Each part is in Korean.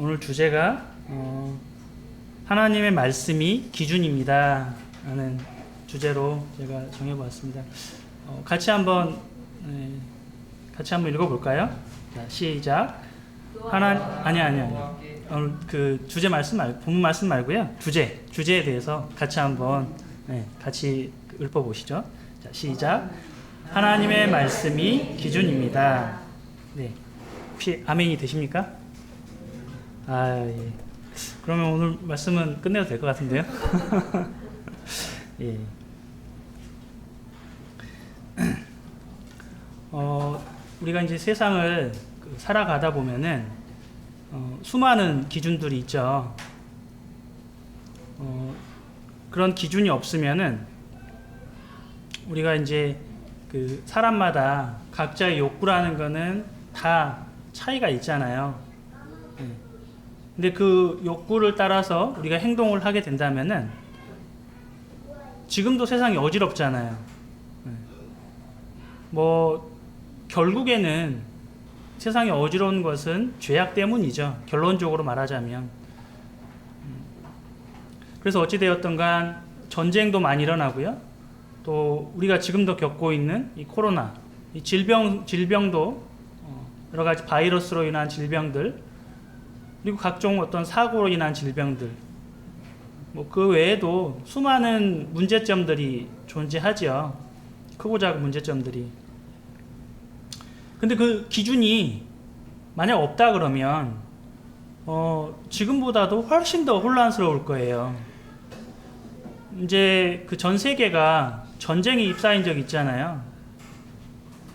오늘 주제가 하나님의 말씀이 기준입니다 라는 주제로 제가 정해보았습니다. 같이 한번 읽어볼까요? 자, 시작. 아니. 오늘 그 주제 말씀 말고 본문 말씀 말고요. 주제에 대해서 같이 한번 같이 읊어보시죠. 자, 시작. 하나님의 말씀이 기준입니다. 네, 혹시 아멘이 되십니까? 예. 그러면 오늘 말씀은 끝내도 될 것 같은데요. 예. 우리가 이제 세상을 살아가다 보면은 수많은 기준들이 있죠. 그런 기준이 없으면은 우리가 이제 그 사람마다 각자의 욕구라는 거는 다 차이가 있잖아요. 예. 근데 그 욕구를 따라서 우리가 행동을 하게 된다면은 지금도 세상이 어지럽잖아요. 예. 결국에는 세상이 어지러운 것은 죄악 때문이죠. 결론적으로 말하자면. 그래서 어찌되었던 간 전쟁도 많이 일어나고요. 또 우리가 지금도 겪고 있는 이 코로나, 이 질병도 여러 가지 바이러스로 인한 질병들, 그리고 각종 어떤 사고로 인한 질병들, 그 외에도 수많은 문제점들이 존재하죠. 크고 작은 문제점들이. 근데 그 기준이 만약 없다 그러면 지금보다도 훨씬 더 혼란스러울 거예요. 이제 그 전 세계가 전쟁에 휩싸인 적 있잖아요.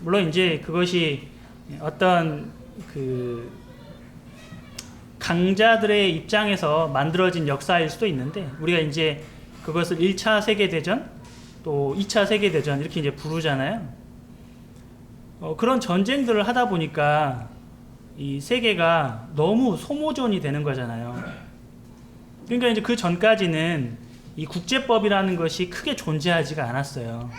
물론 이제 그것이 어떤 그 강자들의 입장에서 만들어진 역사일 수도 있는데, 우리가 이제 그것을 1차 세계대전, 또 2차 세계대전 이렇게 이제 부르잖아요. 그런 전쟁들을 하다 보니까 이 세계가 너무 소모전이 되는 거잖아요. 그러니까 이제 그 전까지는 이 국제법이라는 것이 크게 존재하지가 않았어요.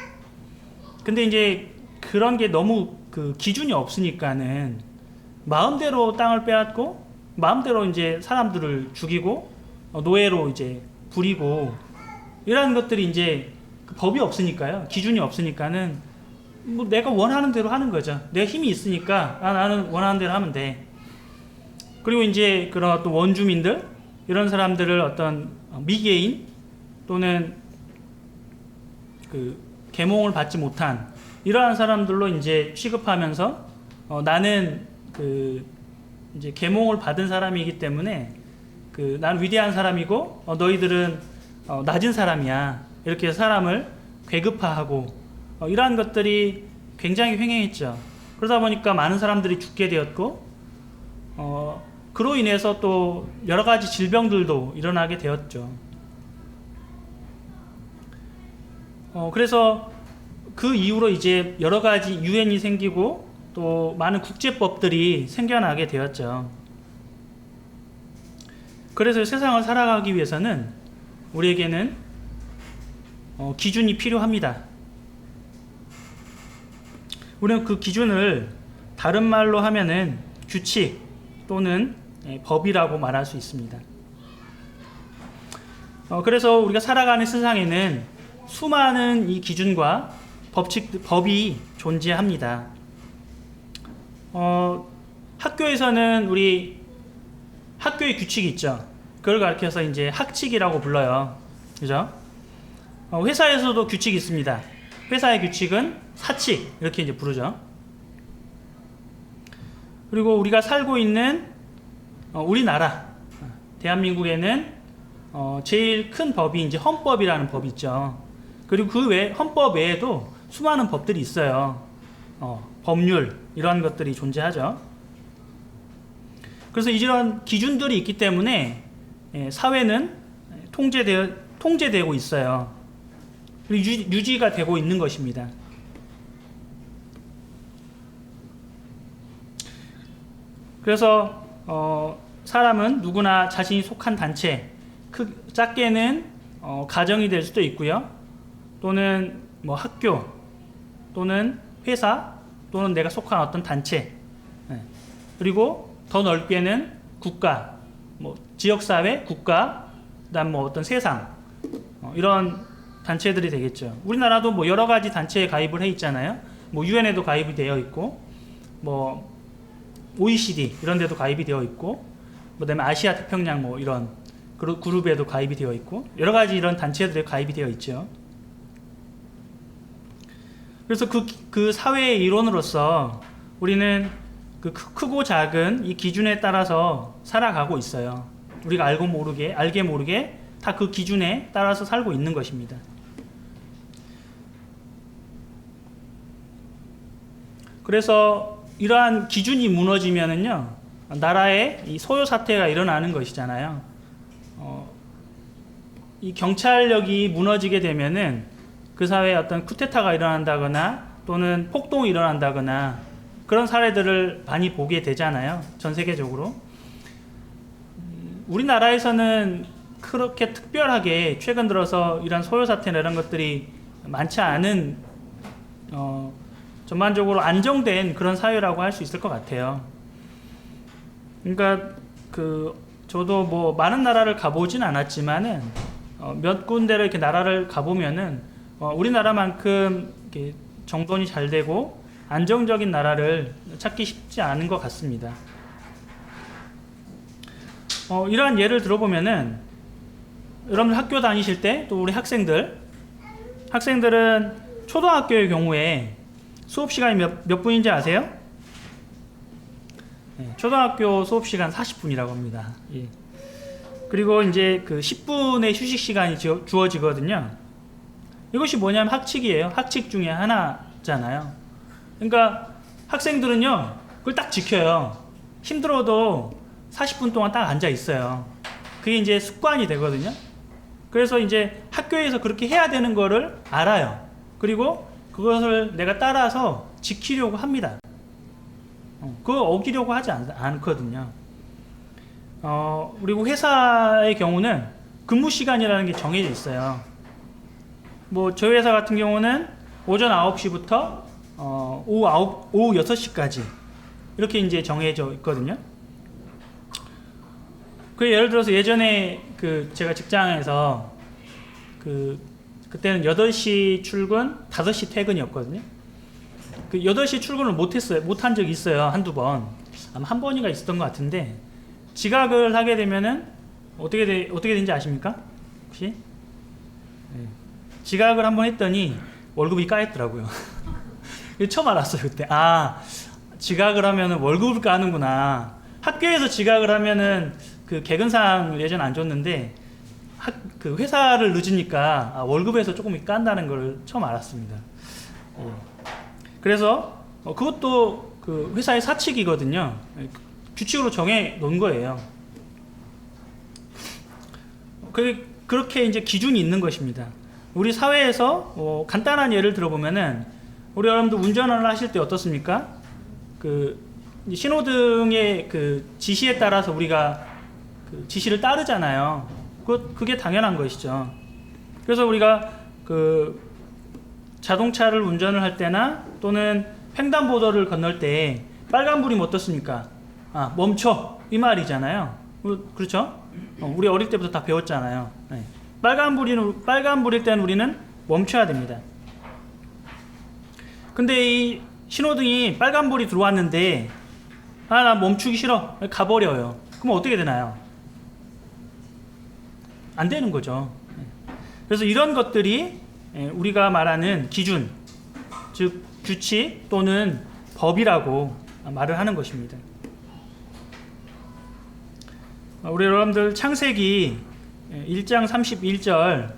근데 이제 그런 게 너무 그 기준이 없으니까는 마음대로 땅을 빼앗고 마음대로 이제 사람들을 죽이고 노예로 이제 부리고 이런 것들이 이제 그 법이 없으니까요. 기준이 없으니까는 내가 원하는 대로 하는 거죠. 내가 힘이 있으니까 나는 원하는 대로 하면 돼. 그리고 이제 그런 어떤 원주민들, 이런 사람들을 어떤 미개인 또는 그 계몽을 받지 못한 이러한 사람들로 이제 취급하면서 나는 그 이제 계몽을 받은 사람이기 때문에 난 위대한 사람이고 너희들은 낮은 사람이야, 이렇게 사람을 괴급화하고 이러한 것들이 굉장히 횡행했죠. 그러다 보니까 많은 사람들이 죽게 되었고 그로 인해서 또 여러 가지 질병들도 일어나게 되었죠. 그래서 그 이후로 이제 여러 가지 유엔이 생기고 또 많은 국제법들이 생겨나게 되었죠. 그래서 세상을 살아가기 위해서는 우리에게는 기준이 필요합니다. 우리는 그 기준을 다른 말로 하면은 규칙 또는 법이라고 말할 수 있습니다. 그래서 우리가 살아가는 세상에는 수많은 이 기준과 법이 존재합니다. 학교에서는 우리 학교의 규칙이 있죠. 그걸 가르쳐서 이제 학칙이라고 불러요. 그죠? 회사에서도 규칙이 있습니다. 회사의 규칙은 사칙, 이렇게 이제 부르죠. 그리고 우리가 살고 있는 우리나라, 대한민국에는 제일 큰 법이 이제 헌법이라는 법이 있죠. 그리고 그 외 헌법 외에도 수많은 법들이 있어요. 법률, 이런 것들이 존재하죠. 그래서 이런 기준들이 있기 때문에 사회는 통제되고 있어요. 그리고 유지가 되고 있는 것입니다. 그래서 사람은 누구나 자신이 속한 단체, 작게는 가정이 될 수도 있고요. 또는 학교, 또는 회사, 또는 내가 속한 어떤 단체, 그리고 더 넓게는 국가, 뭐 지역사회, 국가, 그다음 뭐 어떤 세상 이런 단체들이 되겠죠. 우리나라도 뭐 여러 가지 단체에 가입을 해 있잖아요. 뭐 유엔에도 가입이 되어 있고, 뭐 OECD 이런 데도 가입이 되어 있고, 그다음에 아시아 태평양 뭐 이런 그룹에도 가입이 되어 있고, 여러 가지 이런 단체들에 가입이 되어 있죠. 그래서 그 사회의 일원으로서 우리는 그 크고 작은 이 기준에 따라서 살아가고 있어요. 우리가 알게 모르게 다 그 기준에 따라서 살고 있는 것입니다. 그래서 이러한 기준이 무너지면은요, 나라에 이 소요 사태가 일어나는 것이잖아요. 이 경찰력이 무너지게 되면은 그 사회에 어떤 쿠데타가 일어난다거나 또는 폭동이 일어난다거나 그런 사례들을 많이 보게 되잖아요. 전 세계적으로. 우리나라에서는 그렇게 특별하게 최근 들어서 이런 소요 사태나 이런 것들이 많지 않은 전반적으로 안정된 그런 사회라고 할 수 있을 것 같아요. 그러니까 저도 뭐 많은 나라를 가보진 않았지만은 몇 군데를 이렇게 나라를 가보면은 우리나라만큼 이렇게 정돈이 잘 되고 안정적인 나라를 찾기 쉽지 않은 것 같습니다. 이러한 예를 들어보면은 여러분들 학교 다니실 때 또 우리 학생들은 초등학교의 경우에 수업 시간이 몇 분인지 아세요? 네, 초등학교 수업 시간 40분이라고 합니다. 예. 그리고 이제 그 10분의 휴식 시간이 주어지거든요. 이것이 뭐냐면 학칙이에요. 학칙 중에 하나잖아요. 그러니까 학생들은요, 그걸 딱 지켜요. 힘들어도 40분 동안 딱 앉아 있어요. 그게 이제 습관이 되거든요. 그래서 이제 학교에서 그렇게 해야 되는 거를 알아요. 그리고 그것을 내가 따라서 지키려고 합니다. 그거 어기려고 하지 않거든요. 그리고 회사의 경우는 근무 시간이라는 게 정해져 있어요. 뭐 저희 회사 같은 경우는 오전 9시부터 오후 6시까지 이렇게 이제 정해져 있거든요. 그 예를 들어서 예전에 제가 직장에서 그때는 8시 출근, 5시 퇴근이었거든요. 8시 출근을 못한 적이 있어요. 한두 번. 아마 한 번인가 있었던 것 같은데, 지각을 하게 되면은, 어떻게 되는지 아십니까? 혹시? 네. 지각을 한번 했더니, 월급이 까였더라고요. 처음 알았어요, 그때. 지각을 하면은 월급을 까는구나. 학교에서 지각을 하면은, 개근상 예전 안 줬는데, 회사를 늦으니까 월급에서 조금 깐다는 걸 처음 알았습니다. 그래서 그것도 회사의 사칙이거든요. 규칙으로 정해 놓은 거예요. 그렇게 이제 기준이 있는 것입니다. 우리 사회에서 간단한 예를 들어보면은, 우리 여러분들 운전을 하실 때 어떻습니까? 신호등의 지시에 따라서 우리가 지시를 따르잖아요. 그게 당연한 것이죠. 그래서 우리가 자동차를 운전을 할 때나 또는 횡단보도를 건널 때 빨간불이면 어떻습니까? 멈춰, 이 말이잖아요. 그렇죠? 우리 어릴 때부터 다 배웠잖아요. 네. 빨간불일 때는 우리는 멈춰야 됩니다. 근데 이 신호등이 빨간불이 들어왔는데 나 멈추기 싫어, 가버려요. 그럼 어떻게 되나요? 안 되는 거죠. 그래서 이런 것들이 우리가 말하는 기준, 즉 규칙 또는 법이라고 말을 하는 것입니다. 우리 여러분들 창세기 1장 31절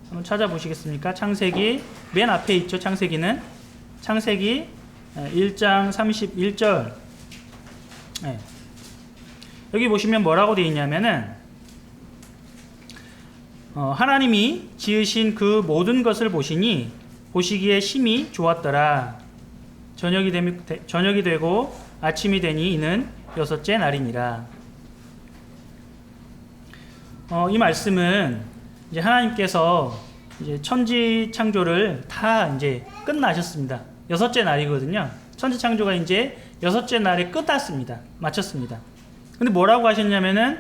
한번 찾아보시겠습니까? 창세기 맨 앞에 있죠. 창세기 1장 31절. 여기 보시면 뭐라고 되어 있냐면은, 하나님이 지으신 그 모든 것을 보시기에 심히 좋았더라. 저녁이 되고 아침이 되니 이는 6째 날이니라. 이 말씀은 이제 하나님께서 이제 천지 창조를 다 이제 끝나셨습니다. 6째 날이거든요. 천지 창조가 이제 6째 날에 끝났습니다. 마쳤습니다. 근데 뭐라고 하셨냐면은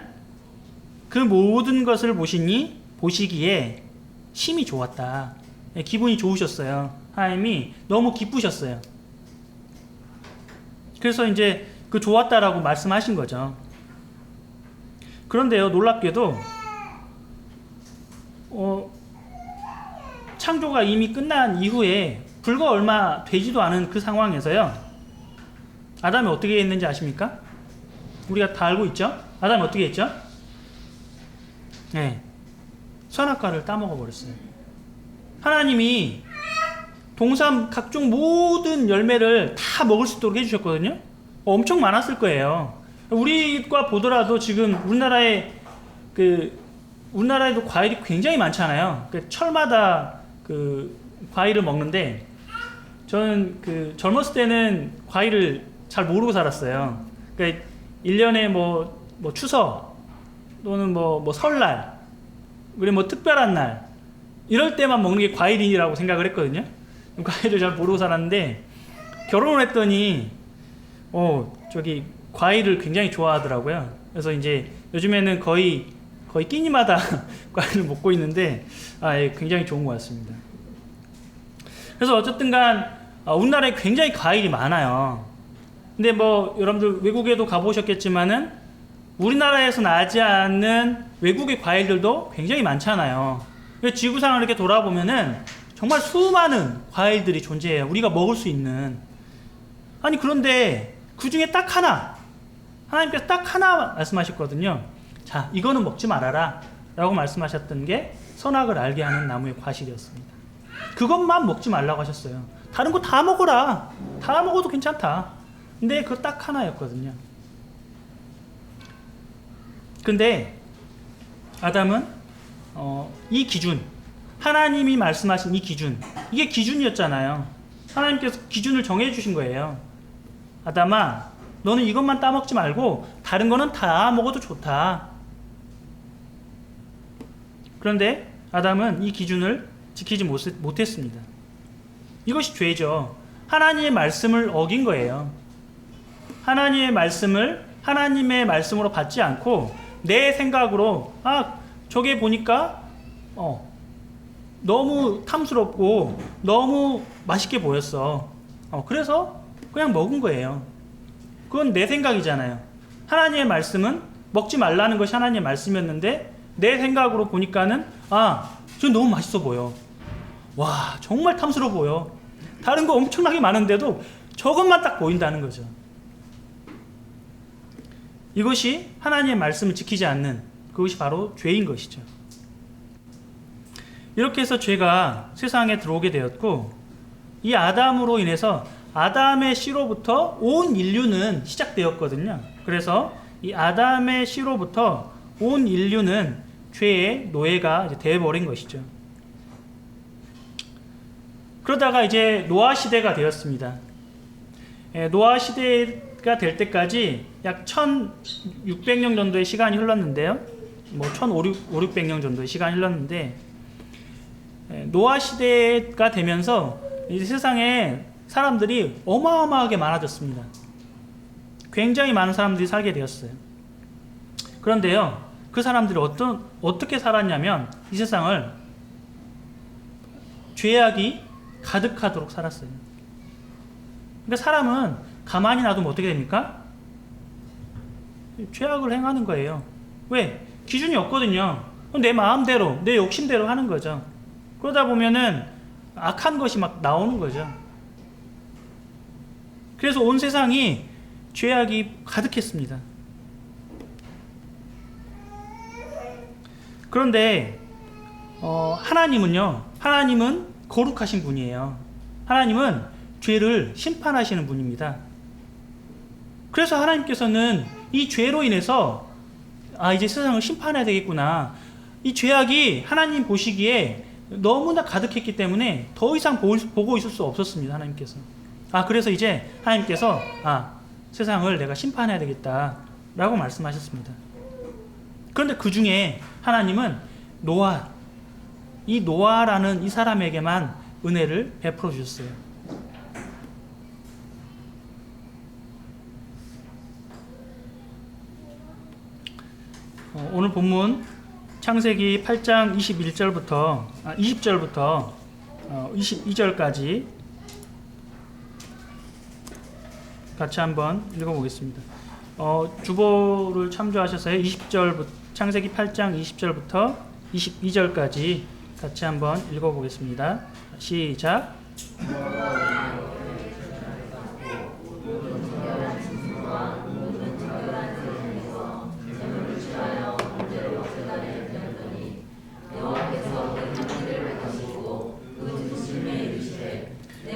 그 모든 것을 보시기에 심히 좋았다. 기분이 좋으셨어요. 하나님이 너무 기쁘셨어요. 그래서 이제 그 좋았다라고 말씀하신 거죠. 그런데요, 놀랍게도 창조가 이미 끝난 이후에 불과 얼마 되지도 않은 그 상황에서요, 아담이 어떻게 했는지 아십니까? 우리가 다 알고 있죠? 아담이 어떻게 했죠? 네, 선악과를 따먹어 버렸어요. 하나님이 동산 각종 모든 열매를 다 먹을 수 있도록 해주셨거든요. 엄청 많았을 거예요. 우리가 보더라도 지금 우리나라에도 과일이 굉장히 많잖아요. 철마다 그 과일을 먹는데, 저는 젊었을 때는 과일을 잘 모르고 살았어요. 그러니까 1년에 뭐 추석 또는 뭐 설날, 그리고 뭐 특별한 날 이럴 때만 먹는 게 과일이라고 생각을 했거든요. 과일을 잘 모르고 살았는데, 결혼을 했더니 과일을 굉장히 좋아하더라고요. 그래서 이제 요즘에는 거의 끼니마다 과일을 먹고 있는데, 굉장히 좋은 것 같습니다. 그래서 어쨌든간 우리나라에 굉장히 과일이 많아요. 근데 여러분들 외국에도 가보셨겠지만은 우리나라에서 나지 않는 외국의 과일들도 굉장히 많잖아요. 지구상을 이렇게 돌아보면은 정말 수많은 과일들이 존재해요. 우리가 먹을 수 있는. 그런데 그 중에 딱 하나, 하나님께서 딱 하나 말씀하셨거든요. 자, 이거는 먹지 말아라 라고 말씀하셨던 게 선악을 알게 하는 나무의 과실이었습니다. 그것만 먹지 말라고 하셨어요. 다른 거 다 먹어라. 다 먹어도 괜찮다. 근데 그거 딱 하나였거든요. 근데 아담은 이 기준, 하나님이 말씀하신 이 기준, 이게 기준이었잖아요. 하나님께서 기준을 정해주신 거예요. 아담아, 너는 이것만 따먹지 말고 다른 거는 다 먹어도 좋다. 그런데 아담은 이 기준을 지키지 못했습니다. 이것이 죄죠. 하나님의 말씀을 어긴 거예요. 하나님의 말씀을 하나님의 말씀으로 받지 않고 내 생각으로, 저게 보니까 너무 탐스럽고 너무 맛있게 보였어. 그래서 그냥 먹은 거예요. 그건 내 생각이잖아요. 하나님의 말씀은 먹지 말라는 것이 하나님의 말씀이었는데, 내 생각으로 보니까는 저 너무 맛있어 보여. 와, 정말 탐스러워 보여. 다른 거 엄청나게 많은데도 저것만 딱 보인다는 거죠. 이것이 하나님의 말씀을 지키지 않는, 그것이 바로 죄인 것이죠. 이렇게 해서 죄가 세상에 들어오게 되었고, 이 아담으로 인해서 아담의 씨로부터 온 인류는 시작되었거든요. 그래서 이 아담의 씨로부터 온 인류는 죄의 노예가 되어버린 것이죠. 그러다가 이제 노아 시대가 되었습니다. 노아 시대가 될 때까지 약 1600년 정도의 시간이 흘렀는데요. 1500년 정도의 시간이 흘렀는데, 노아 시대가 되면서 이 세상에 사람들이 어마어마하게 많아졌습니다. 굉장히 많은 사람들이 살게 되었어요. 그런데요, 그 사람들이 어떻게 살았냐면, 이 세상을 죄악이 가득하도록 살았어요. 그러니까 사람은 가만히 놔두면 어떻게 됩니까? 죄악을 행하는 거예요. 왜? 기준이 없거든요. 내 마음대로, 내 욕심대로 하는 거죠. 그러다 보면은 악한 것이 막 나오는 거죠. 그래서 온 세상이 죄악이 가득했습니다. 그런데 하나님은 거룩하신 분이에요. 하나님은 죄를 심판하시는 분입니다. 그래서 하나님께서는 이 죄로 인해서 이제 세상을 심판해야 되겠구나, 이 죄악이 하나님 보시기에 너무나 가득했기 때문에 더 이상 보고 있을 수 없었습니다. 하나님께서. 그래서 이제 하나님께서 세상을 내가 심판해야 되겠다 라고 말씀하셨습니다. 그런데 그 중에 하나님은 이 노아라는 이 사람에게만 은혜를 베풀어 주셨어요. 오늘 본문 창세기 8장 20절부터 22절까지 같이 한번 읽어보겠습니다. 주보를 참조하셔서요. 창세기 8장 20절부터 22절까지 같이 한번 읽어보겠습니다. 시작.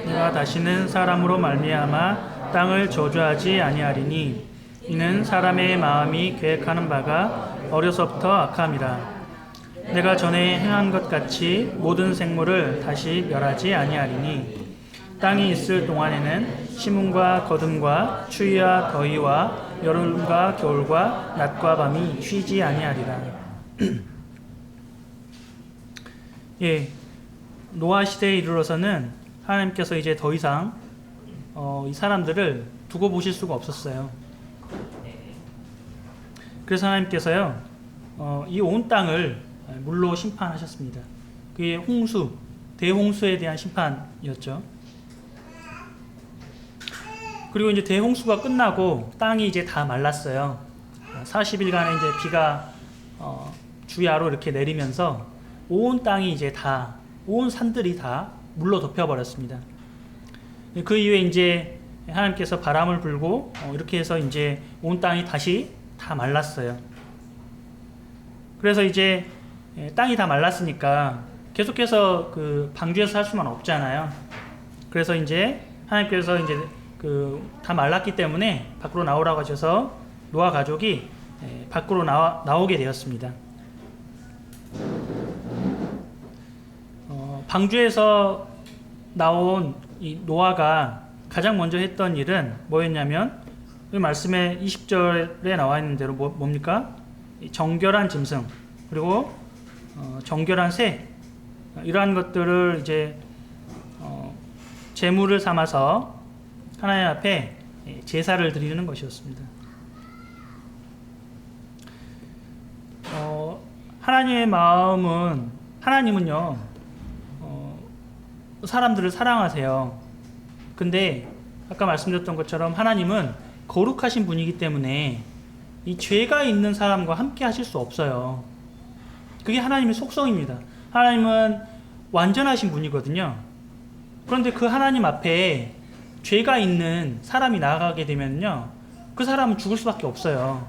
내가 다시는 사람으로 말미암아 땅을 저주하지 아니하리니 이는 사람의 마음이 계획하는 바가 어려서부터 악함이라. 내가 전에 행한 것 같이 모든 생물을 다시 멸하지 아니하리니 땅이 있을 동안에는 심음과 거듭과 추위와 더위와 여름과 겨울과 낮과 밤이 쉬지 아니하리라. 예, 노아 시대에 이르러서는 하나님께서 이제 더 이상 이 사람들을 두고 보실 수가 없었어요. 그래서 하나님께서요, 이 온 땅을 물로 심판하셨습니다. 그게 대홍수에 대한 심판이었죠. 그리고 이제 대홍수가 끝나고 땅이 이제 다 말랐어요. 40일간의 이제 비가 주야로 이렇게 내리면서 온 땅이 이제 온 산들이 다 물로 덮여버렸습니다. 그 이후에 이제 하나님께서 바람을 불고 이렇게 해서 이제 온 땅이 다시 다 말랐어요. 그래서 이제 땅이 다 말랐으니까 계속해서 그 방주에서 살 수만 없잖아요. 그래서 이제 하나님께서 이제 다 말랐기 때문에 밖으로 나오라고 하셔서 노아 가족이 밖으로 나오게 되었습니다. 방주에서 나온 이 노아가 가장 먼저 했던 일은 뭐였냐면, 그 말씀에 20절에 나와 있는 대로 뭡니까? 정결한 짐승, 그리고 정결한 새, 이러한 것들을 이제 제물을 삼아서 하나님 앞에 제사를 드리는 것이었습니다. 하나님의 마음은, 하나님은요, 사람들을 사랑하세요. 근데 아까 말씀드렸던 것처럼 하나님은 거룩하신 분이기 때문에 이 죄가 있는 사람과 함께 하실 수 없어요. 그게 하나님의 속성입니다. 하나님은 완전하신 분이거든요. 그런데 그 하나님 앞에 죄가 있는 사람이 나아가게 되면요, 그 사람은 죽을 수밖에 없어요.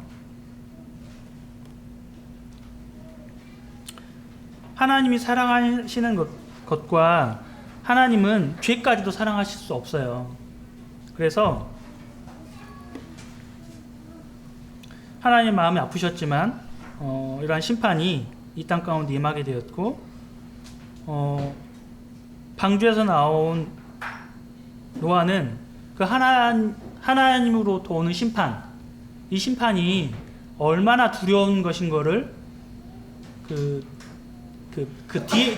하나님이 사랑하시는 것과 하나님은 죄까지도 사랑하실 수 없어요. 그래서 하나님 마음이 아프셨지만 이러한 심판이 이 땅 가운데 임하게 되었고, 방주에서 나온 노아는 그 하나님으로부터 오는 심판, 이 심판이 얼마나 두려운 것인 거를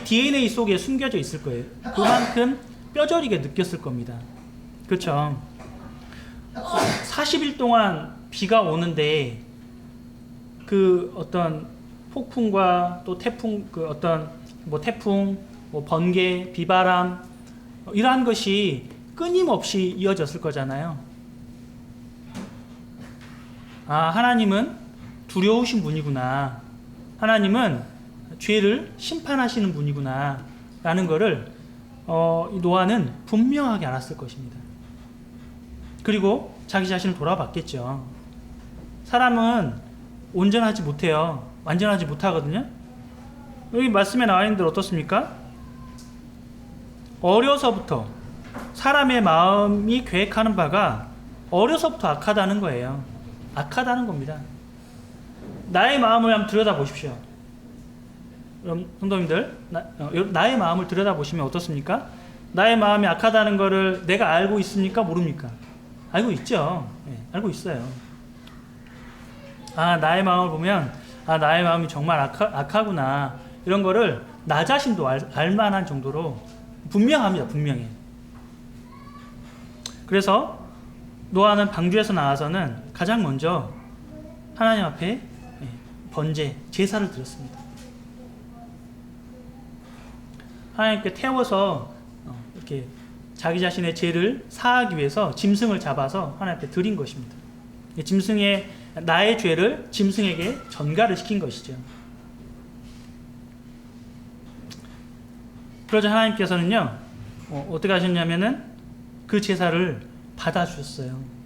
DNA 속에 숨겨져 있을 거예요. 그만큼 뼈저리게 느꼈을 겁니다. 그렇죠? 40일 동안 비가 오는데 그 어떤 폭풍과 또 태풍, 태풍, 번개, 비바람, 이러한 것이 끊임없이 이어졌을 거잖아요. 하나님은 두려우신 분이구나. 하나님은 죄를 심판하시는 분이구나. 라는 것을 노아는 분명하게 알았을 것입니다. 그리고 자기 자신을 돌아봤겠죠. 사람은 온전하지 못해요. 완전하지 못하거든요. 여기 말씀에 나와 있는 대로 어떻습니까? 어려서부터 사람의 마음이 계획하는 바가 어려서부터 악하다는 거예요. 악하다는 겁니다. 나의 마음을 한번 들여다보십시오. 그럼 성도님들, 나의 마음을 들여다보시면 어떻습니까? 나의 마음이 악하다는 것을 내가 알고 있습니까? 모릅니까? 알고 있죠. 네, 알고 있어요. 나의 마음을 보면 나의 마음이 정말 악하구나, 이런 거를 나 자신도 알 만한 정도로 분명합니다. 분명해. 그래서 노아는 방주에서 나와서는 가장 먼저 하나님 앞에 번제, 제사를 드렸습니다. 하나님께 태워서 이렇게 자기 자신의 죄를 사하기 위해서 짐승을 잡아서 하나님께 드린 것입니다. 짐승의 나의 죄를 짐승에게 전가를 시킨 것이죠. 그러자 하나님께서는요, 어떻게 하셨냐면은 그 제사를 받아주셨어요.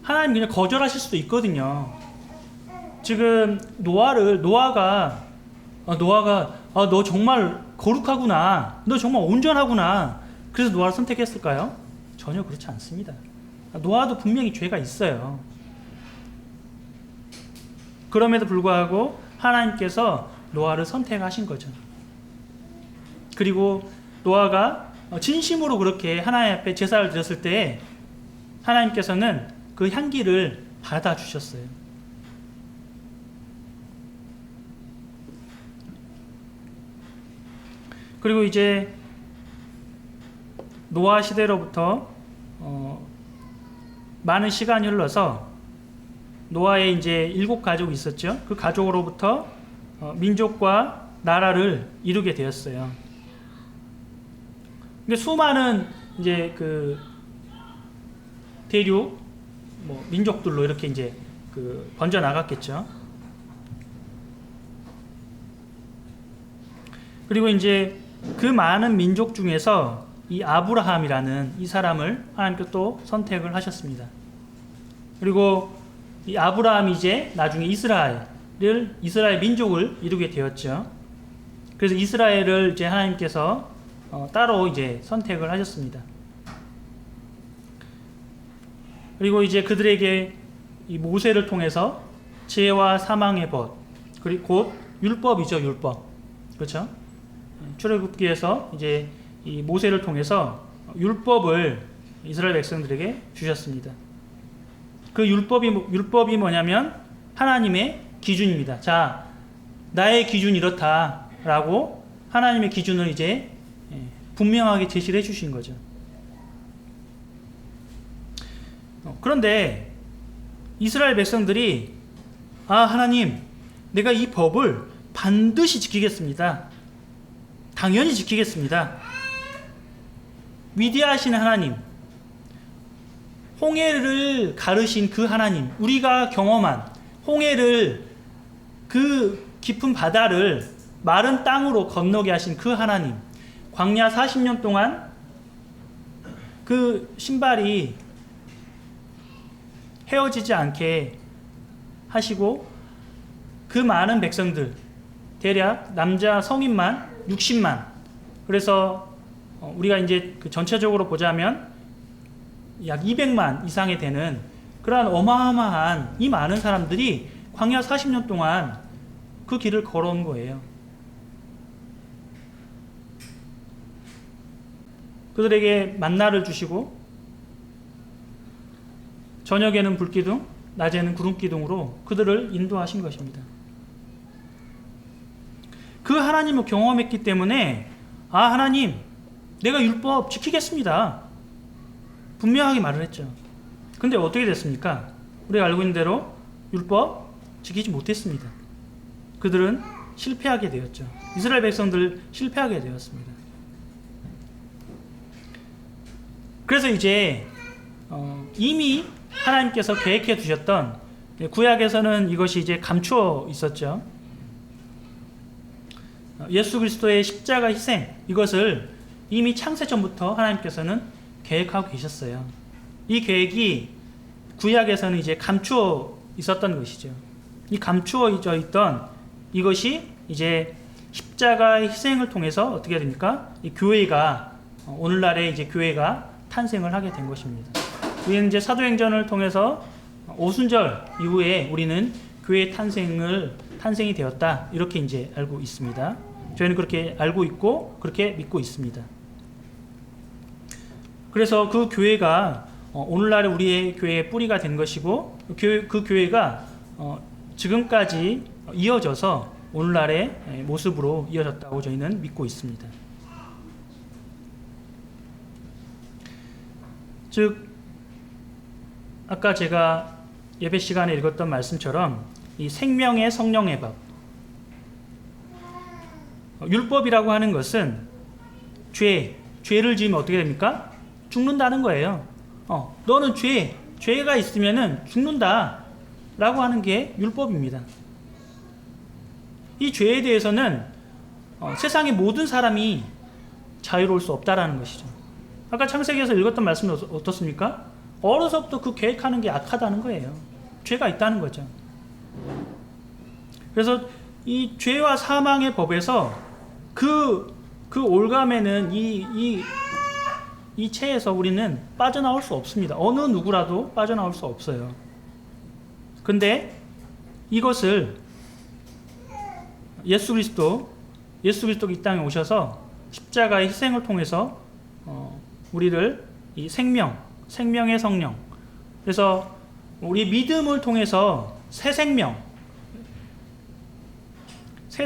하나님 그냥 거절하실 수도 있거든요. 지금 노아가 너 정말 거룩하구나, 너 정말 온전하구나, 그래서 노아를 선택했을까요? 전혀 그렇지 않습니다. 노아도 분명히 죄가 있어요. 그럼에도 불구하고 하나님께서 노아를 선택하신 거죠. 그리고 노아가 진심으로 그렇게 하나님 앞에 제사를 드렸을 때 하나님께서는 그 향기를 받아주셨어요. 그리고 이제 노아 시대로부터 많은 시간이 흘러서 노아의 이제 7가족이 있었죠. 그 가족으로부터 민족과 나라를 이루게 되었어요. 근데 수많은 이제 그 대륙 민족들로 이렇게 이제 번져 나갔겠죠. 그리고 이제 그 많은 민족 중에서 이 아브라함이라는 이 사람을 하나님께 또 선택을 하셨습니다. 그리고 이 아브라함이 이제 나중에 이스라엘 민족을 이루게 되었죠. 그래서 이스라엘을 이제 하나님께서 따로 이제 선택을 하셨습니다. 그리고 이제 그들에게 이 모세를 통해서 죄와 사망의 벌, 그리고 곧 율법이죠, 율법. 그렇죠? 출애굽기에서 이제 이 모세를 통해서 율법을 이스라엘 백성들에게 주셨습니다. 그 율법이 뭐냐면 하나님의 기준입니다. 자, 나의 기준이 이렇다라고 하나님의 기준을 이제 분명하게 제시를 해주신 거죠. 그런데 이스라엘 백성들이 하나님, 내가 이 법을 반드시 지키겠습니다. 당연히 지키겠습니다. 위대하신 하나님, 홍해를 가르신 그 하나님, 우리가 경험한 홍해를, 그 깊은 바다를 마른 땅으로 건너게 하신 그 하나님, 광야 40년 동안 그 신발이 헤어지지 않게 하시고 그 많은 백성들, 대략 남자 성인만 60만, 그래서 우리가 이제 그 전체적으로 보자면 약 200만 이상이 되는 그러한 어마어마한 이 많은 사람들이 광야 40년 동안 그 길을 걸어온 거예요. 그들에게 만나를 주시고 저녁에는 불기둥, 낮에는 구름기둥으로 그들을 인도하신 것입니다. 그 하나님을 경험했기 때문에 하나님, 내가 율법 지키겠습니다, 분명하게 말을 했죠. 근데 어떻게 됐습니까? 우리가 알고 있는 대로 율법 지키지 못했습니다. 그들은 실패하게 되었죠. 이스라엘 백성들 실패하게 되었습니다. 그래서 이제 이미 하나님께서 계획해 두셨던, 구약에서는 이것이 이제 감추어 있었죠. 예수 그리스도의 십자가 희생, 이것을 이미 창세 전부터 하나님께서는 계획하고 계셨어요. 이 계획이 구약에서는 이제 감추어 있었던 것이죠. 이 감추어져 있던 이것이 이제 십자가의 희생을 통해서 어떻게 됩니까? 이 교회가, 오늘날의 이제 교회가 탄생을 하게 된 것입니다. 우리는 이제 사도행전을 통해서 오순절 이후에 우리는 교회 탄생이 되었다, 이렇게 이제 알고 있습니다. 저희는 그렇게 알고 있고 그렇게 믿고 있습니다. 그래서 그 교회가 오늘날의 우리의 교회의 뿌리가 된 것이고, 그 교회가 지금까지 이어져서 오늘날의 모습으로 이어졌다고 저희는 믿고 있습니다. 즉 아까 제가 예배 시간에 읽었던 말씀처럼 이 생명의 성령의 법, 율법이라고 하는 것은 죄를 지으면 어떻게 됩니까? 죽는다는 거예요. 너는 죄가 있으면은 죽는다 라고 하는 게 율법입니다. 이 죄에 대해서는 세상의 모든 사람이 자유로울 수 없다라는 것이죠. 아까 창세기에서 읽었던 말씀이 어떻습니까? 어려서부터 그 계획하는 게 악하다는 거예요. 죄가 있다는 거죠. 그래서 이 죄와 사망의 법에서 그 올감에는 이 체에서 우리는 빠져나올 수 없습니다. 어느 누구라도 빠져나올 수 없어요. 근데 이것을 예수 그리스도가 이 땅에 오셔서 십자가의 희생을 통해서 우리를 이 생명의 성령, 그래서 우리 믿음을 통해서 새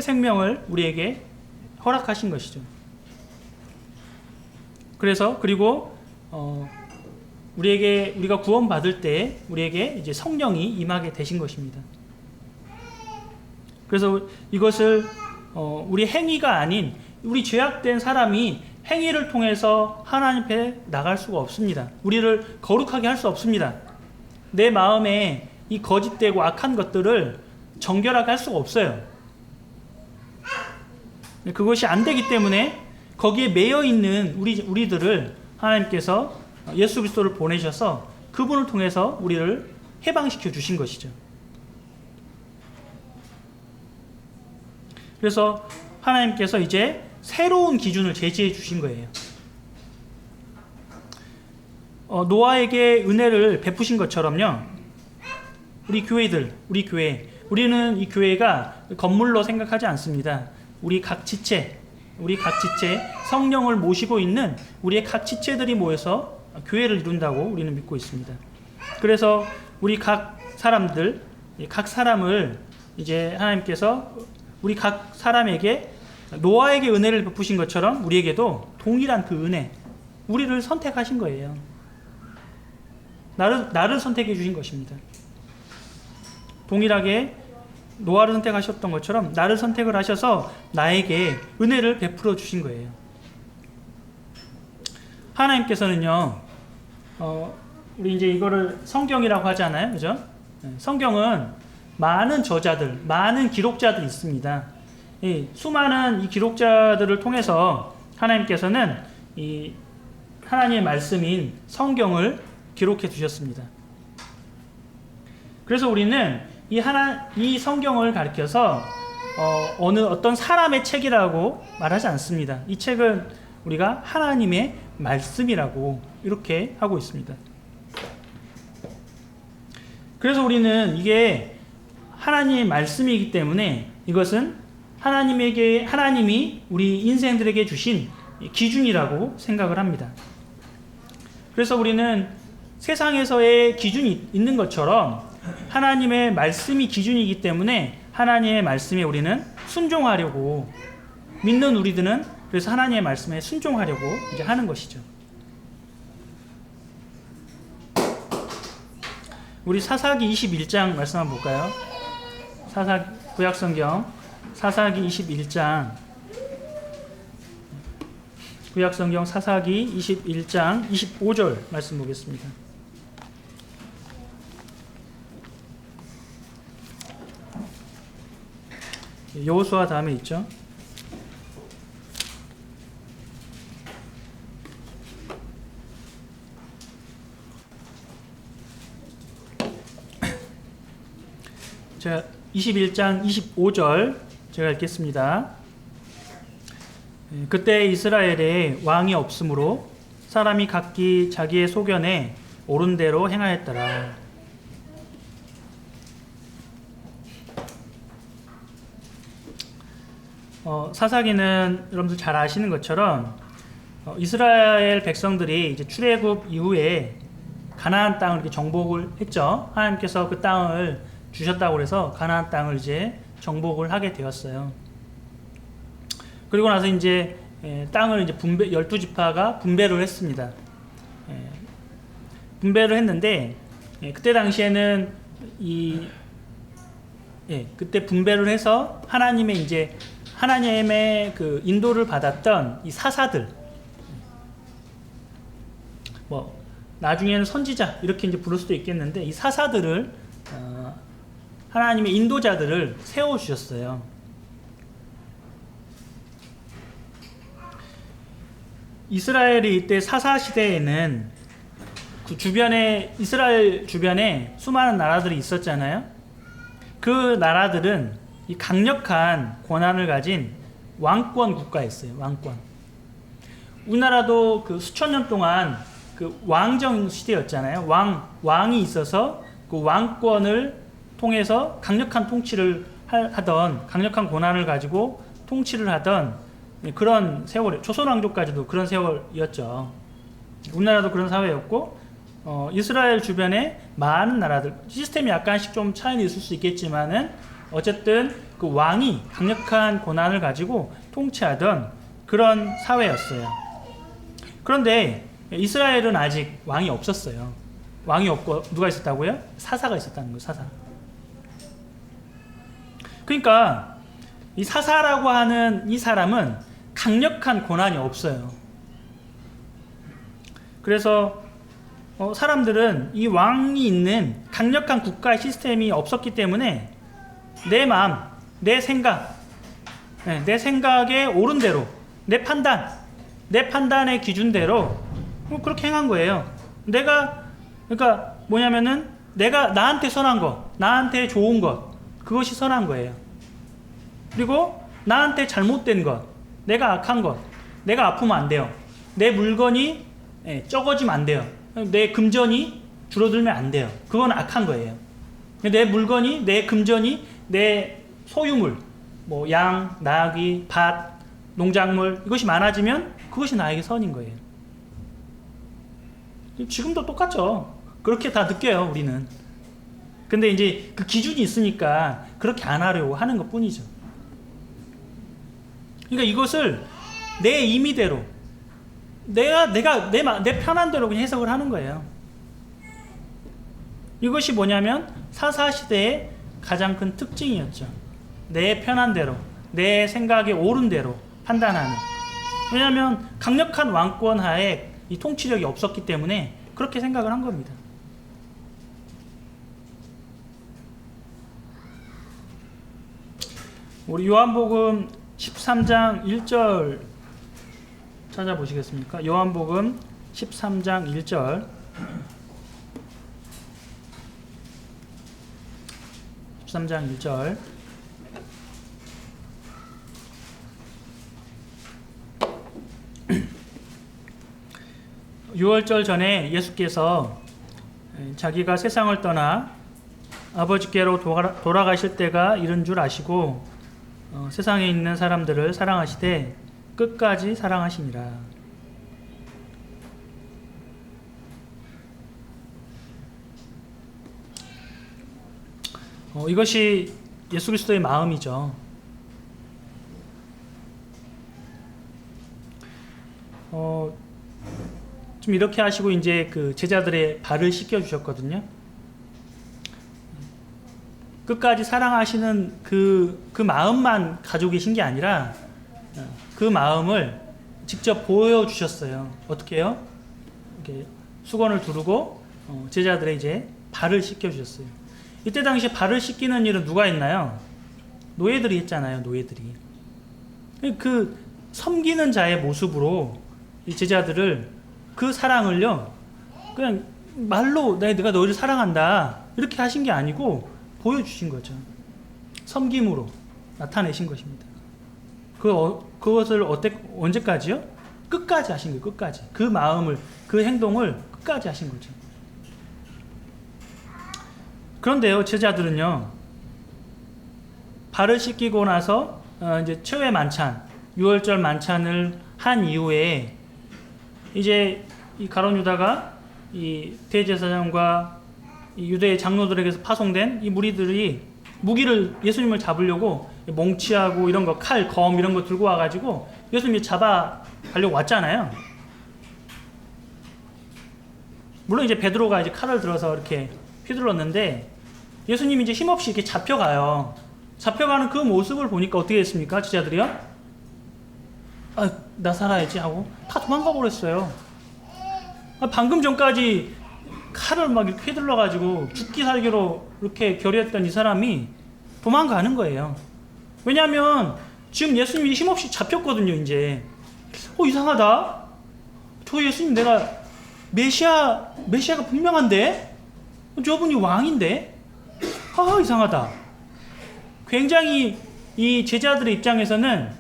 생명을 우리에게 허락하신 것이죠. 그리고 우리가 구원받을 때 우리에게 이제 성령이 임하게 되신 것입니다. 그래서 이것을 우리 행위가 아닌 우리 죄악된 사람이 행위를 통해서 하나님 앞에 나갈 수가 없습니다. 우리를 거룩하게 할 수 없습니다. 내 마음에 이 거짓되고 악한 것들을 정결하게 할 수가 없어요. 그것이 안 되기 때문에 거기에 매여 있는 우리들을 하나님께서 예수 그리스도를 보내셔서 그분을 통해서 우리를 해방시켜 주신 것이죠. 그래서 하나님께서 이제 새로운 기준을 제시해 주신 거예요. 노아에게 은혜를 베푸신 것처럼요. 우리 교회, 우리는 이 교회가 건물로 생각하지 않습니다. 우리 각 지체, 성령을 모시고 있는 우리의 각 지체들이 모여서 교회를 이룬다고 우리는 믿고 있습니다. 그래서 우리 각 사람을 이제 하나님께서 우리 각 사람에게 노아에게 은혜를 베푸신 것처럼 우리에게도 동일한 그 은혜, 우리를 선택하신 거예요. 나를 선택해 주신 것입니다. 동일하게 노아를 선택하셨던 것처럼 나를 선택을 하셔서 나에게 은혜를 베풀어 주신 거예요. 하나님께서는요, 우리 이제 이거를 성경이라고 하잖아요, 그죠? 성경은 많은 저자들, 많은 기록자들이 있습니다. 수많은 이 기록자들을 통해서 하나님께서는 이 하나님의 말씀인 성경을 기록해 두셨습니다. 그래서 우리는 이 성경을 가리켜서 어떤 사람의 책이라고 말하지 않습니다. 이 책은 우리가 하나님의 말씀이라고 이렇게 하고 있습니다. 그래서 우리는 이게 하나님의 말씀이기 때문에 이것은 하나님이 우리 인생들에게 주신 기준이라고 생각을 합니다. 그래서 우리는 세상에서의 기준이 있는 것처럼 하나님의 말씀이 기준이기 때문에 하나님의 말씀에 우리는 순종하려고, 믿는 우리들은 그래서 하나님의 말씀에 순종하려고 이제 하는 것이죠. 우리 사사기 21장 말씀 한번 볼까요? 구약성경 사사기 21장, 구약성경 사사기 21장 25절 말씀 보겠습니다. 여호수아 다음에 있죠. 제가 21장 25절 제가 읽겠습니다. 그때 이스라엘에 왕이 없으므로 사람이 각기 자기의 소견에 옳은 대로 행하였더라. 사사기는 여러분들 잘 아시는 것처럼 이스라엘 백성들이 이제 출애굽 이후에 가나안 땅을 이렇게 정복을 했죠. 하나님께서 그 땅을 주셨다고 해서 가나안 땅을 이제 정복을 하게 되었어요. 그리고 나서 이제 땅을 이제 12지파가 분배를 했습니다. 분배를 했는데 그때 당시에는 그때 분배를 해서 하나님의 그 인도를 받았던 이 사사들, 뭐 나중에는 선지자 이렇게 이제 부를 수도 있겠는데, 이 사사들을 하나님의 인도자들을 세워 주셨어요. 이스라엘이 이때 사사 시대에는 그 이스라엘 주변에 수많은 나라들이 있었잖아요. 그 나라들은 이 강력한 권한을 가진 왕권 국가였어요. 왕권. 우리나라도 그 수천 년 동안 그 왕정 시대였잖아요. 왕이 있어서 그 왕권을 통해서 강력한 통치를 하던, 강력한 권한을 가지고 통치를 하던 그런 세월, 조선 왕조까지도 그런 세월이었죠. 우리나라도 그런 사회였고, 이스라엘 주변에 많은 나라들, 시스템이 약간씩 좀 차이는 있을 수 있겠지만은 어쨌든 그 왕이 강력한 권한을 가지고 통치하던 그런 사회였어요. 그런데 이스라엘은 아직 왕이 없었어요. 왕이 없고 누가 있었다고요? 사사가 있었다는 거예요. 사사. 그러니까 이 사사라고 하는 이 사람은 강력한 권한이 없어요. 그래서 사람들은 이 왕이 있는 강력한 국가의 시스템이 없었기 때문에 내 마음, 내 생각, 내 생각에 옳은 대로, 내 판단의 기준대로 그렇게 행한 거예요. 그러니까 뭐냐면은 내가 나한테 선한 것, 나한테 좋은 것, 그것이 선한 거예요. 그리고 나한테 잘못된 것, 내가 악한 것, 내가 아프면 안 돼요. 내 물건이 적어지면 안 돼요. 내 금전이 줄어들면 안 돼요. 그건 악한 거예요. 내 물건이, 내 금전이, 내 소유물, 뭐 양, 나귀, 밭, 농작물, 이것이 많아지면 그것이 나에게 선인 거예요. 지금도 똑같죠. 그렇게 다 느껴요, 우리는. 근데 이제 그 기준이 있으니까 그렇게 안 하려고 하는 것 뿐이죠. 그러니까 이것을 내 임의대로, 내 편한 대로 그냥 해석을 하는 거예요. 이것이 뭐냐면 사사시대의 가장 큰 특징이었죠. 내 편한 대로, 내 생각에 옳은 대로 판단하는. 왜냐하면 강력한 왕권 하에 이 통치력이 없었기 때문에 그렇게 생각을 한 겁니다. 우리 요한복음 13장 1절 찾아보시겠습니까? 요한복음 13장 1절. 13장 1절. 유월절 전에 예수께서 자기가 세상을 떠나 아버지께로 돌아가실 때가 이른 줄 아시고 세상에 있는 사람들을 사랑하시되 끝까지 사랑하시니라. 이것이 예수 그리스도의 마음이죠. 좀 이렇게 하시고 이제 그 제자들의 발을 씻겨 주셨거든요. 끝까지 사랑하시는 그 마음만 가지고 계신 게 아니라 그 마음을 직접 보여주셨어요. 어떻게 해요? 이렇게 수건을 두르고 제자들의 이제 발을 씻겨주셨어요. 이때 당시 발을 씻기는 일은 누가 했나요? 노예들이 했잖아요. 노예들이. 그 섬기는 자의 모습으로 이 제자들을, 그 사랑을요, 그냥 말로 내가 너희를 사랑한다 이렇게 하신 게 아니고 보여주신 거죠. 섬김으로 나타내신 것입니다. 그것을 언제까지요? 끝까지 하신 거예요. 끝까지. 그 마음을, 그 행동을 끝까지 하신 거죠. 그런데요, 제자들은요, 발을 씻기고 나서 이제 최후의 만찬, 유월절 만찬을 한 이후에 이제 이 가룟 유다가 이 대제사장과 이 유대의 장로들에게서 파송된 이 무리들이 무기를, 예수님을 잡으려고 몽치하고 이런 거, 칼, 검 이런 거 들고 와가지고 예수님이 잡아가려고 왔잖아요. 물론 이제 베드로가 이제 칼을 들어서 이렇게 휘둘렀는데 예수님이 이제 힘없이 이렇게 잡혀가요. 잡혀가는 그 모습을 보니까 어떻게 됐습니까? 제자들이요? 아, 나 살아야지 하고 다 도망가 버렸어요. 방금 전까지 칼을 막 이렇게 휘둘러가지고 죽기 살기로 이렇게 결의했던 이 사람이 도망가는 거예요. 왜냐하면 지금 예수님이 힘없이 잡혔거든요. 이제 이상하다. 저 예수님 내가 메시아가 분명한데 저분이 왕인데 이상하다. 굉장히 이 제자들의 입장에서는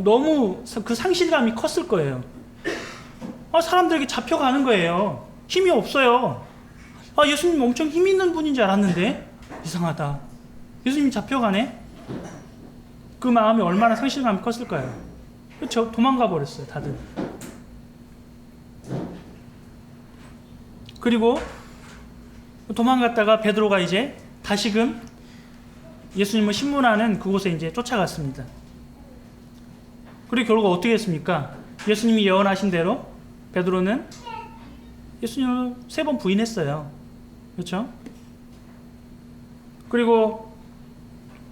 너무 그 상실감이 컸을 거예요. 사람들에게 잡혀가는 거예요. 힘이 없어요. 예수님 엄청 힘 있는 분인 줄 알았는데 이상하다. 예수님이 잡혀가네. 그 마음이 얼마나 상실감이 컸을까요? 그렇죠. 도망가 버렸어요. 다들. 그리고 도망갔다가 베드로가 이제 다시금 예수님을 신문하는 그곳에 이제 쫓아갔습니다. 그리고 결국 어떻게 했습니까? 예수님이 예언하신 대로 베드로는 예수님을 3번 부인했어요. 그렇죠? 그리고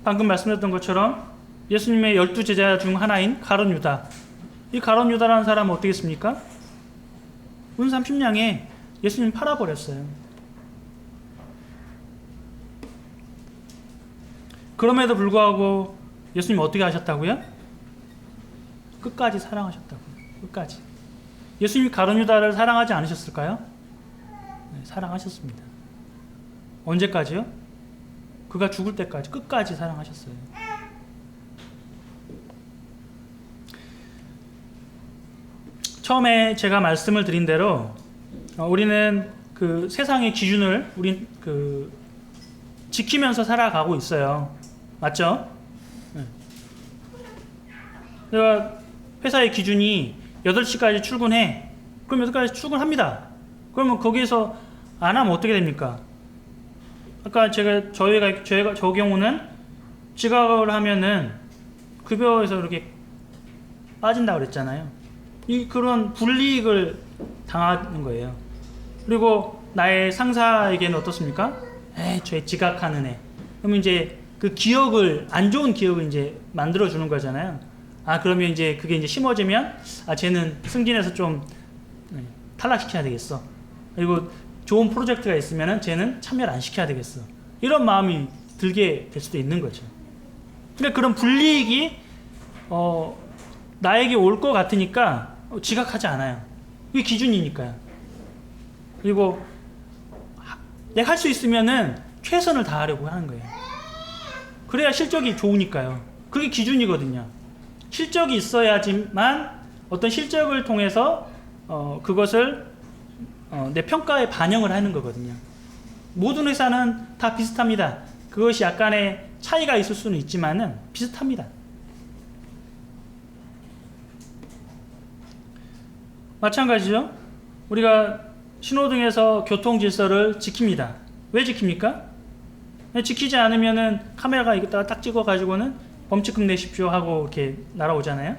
방금 말씀드렸던 것처럼 예수님의 12제자 중 하나인 가룟 유다. 이 가룟 유다라는 사람은 어떻게 했습니까? 운 30냥에 예수님 팔아버렸어요. 그럼에도 불구하고 예수님 어떻게 하셨다고요? 끝까지 사랑하셨다고요. 끝까지. 예수님이 가룟 유다를 사랑하지 않으셨을까요? 네, 사랑하셨습니다. 언제까지요? 그가 죽을 때까지 끝까지 사랑하셨어요. 처음에 제가 말씀을 드린 대로 우리는 그 세상의 기준을 우린 지키면서 살아가고 있어요. 맞죠? 네. 내가 회사의 기준이 8시까지 출근해. 그럼 8시까지 출근합니다. 그러면 거기에서 안 하면 어떻게 됩니까? 아까 저 경우는 지각을 하면은 급여에서 이렇게 빠진다고 그랬잖아요. 그런 불이익을 당하는 거예요. 그리고 나의 상사에게는 어떻습니까? 저 지각하는 애. 그러면 이제 그 기억을, 안 좋은 기억을 이제 만들어주는 거잖아요. 그러면 이제 그게 이제 심어지면, 쟤는 승진해서 좀 탈락시켜야 되겠어. 그리고 좋은 프로젝트가 있으면은 쟤는 참여를 안 시켜야 되겠어. 이런 마음이 들게 될 수도 있는 거죠. 그러니까 그런 불이익이, 나에게 올 것 같으니까 지각하지 않아요. 이게 기준이니까요. 그리고 내가 할 수 있으면은 최선을 다하려고 하는 거예요. 그래야 실적이 좋으니까요. 그게 기준이거든요. 실적이 있어야지만 어떤 실적을 통해서 그것을 내 평가에 반영을 하는 거거든요. 모든 회사는 다 비슷합니다. 그것이 약간의 차이가 있을 수는 있지만은 비슷합니다. 마찬가지죠. 우리가 신호등에서 교통 질서를 지킵니다. 왜 지킵니까? 지키지 않으면은 카메라가 이것다가 딱 찍어가지고는 범칙금 내십시오 하고 이렇게 날아오잖아요.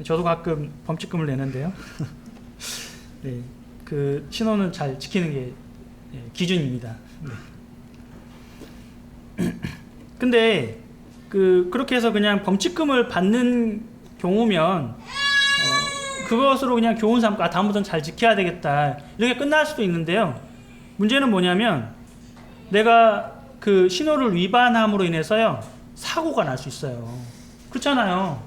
저도 가끔 범칙금을 내는데요. 네, 그 신호는 잘 지키는 게 기준입니다. 네. 근데 그렇게 해서 그냥 범칙금을 받는 경우면 그것으로 그냥 교훈 삼고 다음부터는 잘 지켜야 되겠다 이렇게 끝날 수도 있는데요. 문제는 뭐냐면 내가 그 신호를 위반함으로 인해서요 사고가 날 수 있어요. 그렇잖아요.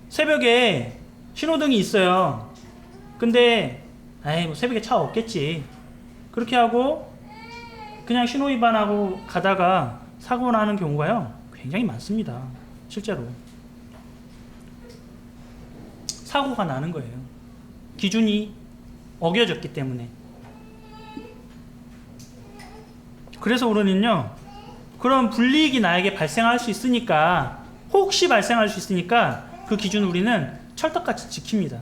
새벽에 신호등이 있어요. 근데 뭐 새벽에 차 없겠지. 그렇게 하고 그냥 신호 위반하고 가다가 사고 나는 경우가요 굉장히 많습니다. 실제로 사고가 나는 거예요. 기준이 어겨졌기 때문에. 그래서 우리는요 그런 불이익이 나에게 발생할 수 있으니까, 혹시 발생할 수 있으니까 그 기준을 우리는 철떡같이 지킵니다.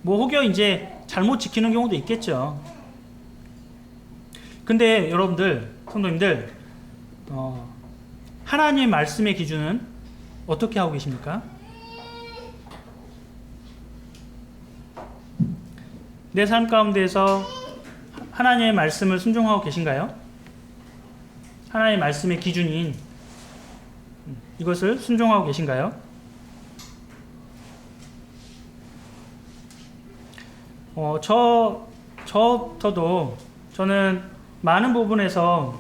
혹여 이제 잘못 지키는 경우도 있겠죠. 근데 여러분들, 성도님들, 하나님의 말씀의 기준은 어떻게 하고 계십니까? 내 삶 가운데에서 하나님의 말씀을 순종하고 계신가요? 하나님의 말씀의 기준인 이것을 순종하고 계신가요? 저부터도 저는 많은 부분에서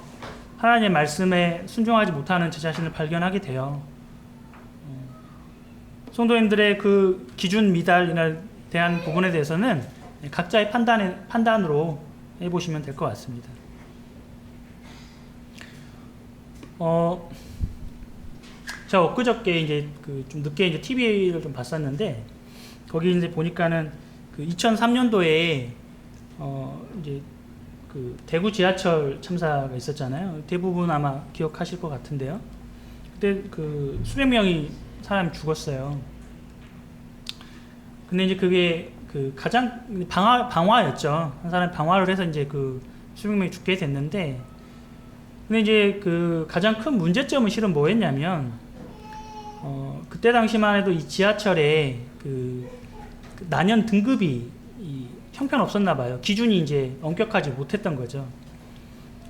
하나님의 말씀에 순종하지 못하는 제 자신을 발견하게 돼요. 성도님들의 그 기준 미달에 대한 부분에 대해서는 각자의 판단으로 해보시면 될 것 같습니다. 제가 엊그저께 이제 좀 늦게 이제 TV를 좀 봤었는데 거기 이제 보니까는 그 2003년도에 이제 그 대구 지하철 참사가 있었잖아요. 대부분 아마 기억하실 것 같은데요. 그때 그 수백 명이 사람이 죽었어요. 근데 이제 그게 그 가장 방화였죠. 한 사람이 방화를 해서 이제 그 수백 명이 죽게 됐는데, 근데 이제 그 가장 큰 문제점은 실은 뭐였냐면, 그때 당시만 해도 이 지하철에 그 난연 등급이 형편없었나 봐요. 기준이 이제 엄격하지 못했던 거죠.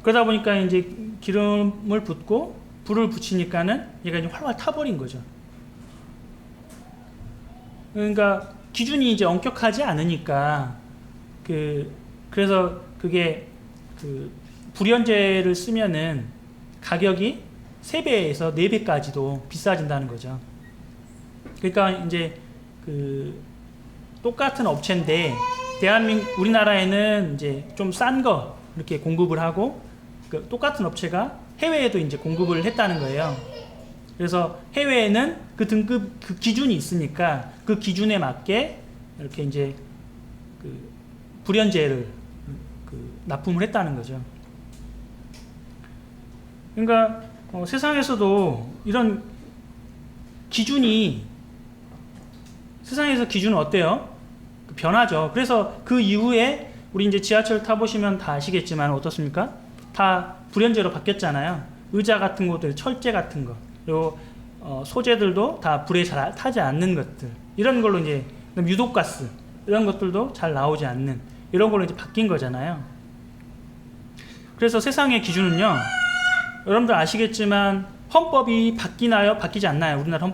그러다 보니까 이제 기름을 붓고 불을 붙이니까는 얘가 이제 활활 타버린 거죠. 그러니까 기준이 이제 엄격하지 않으니까 그래서 그게 그 불연제를 쓰면은 가격이 3배에서 4배까지도 비싸진다는 거죠. 그러니까 이제 그 똑같은 업체인데 우리나라에는 이제 좀 싼 거 이렇게 공급을 하고 그 똑같은 업체가 해외에도 이제 공급을 했다는 거예요. 그래서 해외에는 그 등급 그 기준이 있으니까 그 기준에 맞게 이렇게 이제 그 불연제를 납품을 했다는 거죠. 그러니까 세상에서도 이런 기준이 세상에서 기준은 어때요? 변하죠. 그래서 그 이후에 우리 이제 지하철 타보시면 다 아시겠지만 어떻습니까? 다 불연제로 바뀌었잖아요. 의자 같은 것들, 철제 같은 거, 그리고 소재들도 다 불에 잘 타지 않는 것들, 이런 걸로 이제 유독가스 이런 것들도 잘 나오지 않는 이런 걸로 이제 바뀐 거잖아요. 그래서 세상의 기준은요, 여러분들 아시겠지만 헌법이 바뀌나요? 바뀌지 않나요? 우리나라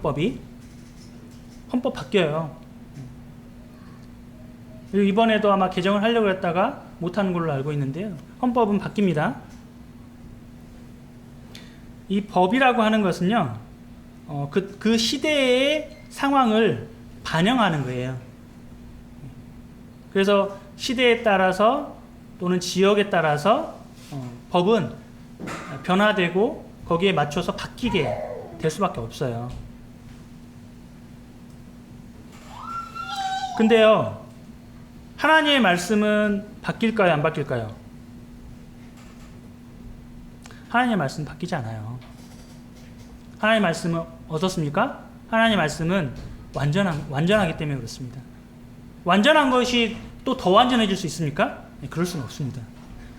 헌법 바뀌어요. 그리고 이번에도 아마 개정을 하려고 했다가 못하는 걸로 알고 있는데요. 헌법은 바뀝니다. 이 법이라고 하는 것은요, 그 시대의 상황을 반영하는 거예요. 그래서 시대에 따라서 또는 지역에 따라서 법은 변화되고 거기에 맞춰서 바뀌게 될 수밖에 없어요. 근데요, 하나님의 말씀은 바뀔까요? 안 바뀔까요? 하나님의 말씀은 바뀌지 않아요. 하나님의 말씀은 어떻습니까? 하나님의 말씀은 완전하기 때문에 그렇습니다. 완전한 것이 또 더 완전해질 수 있습니까? 네, 그럴 수는 없습니다.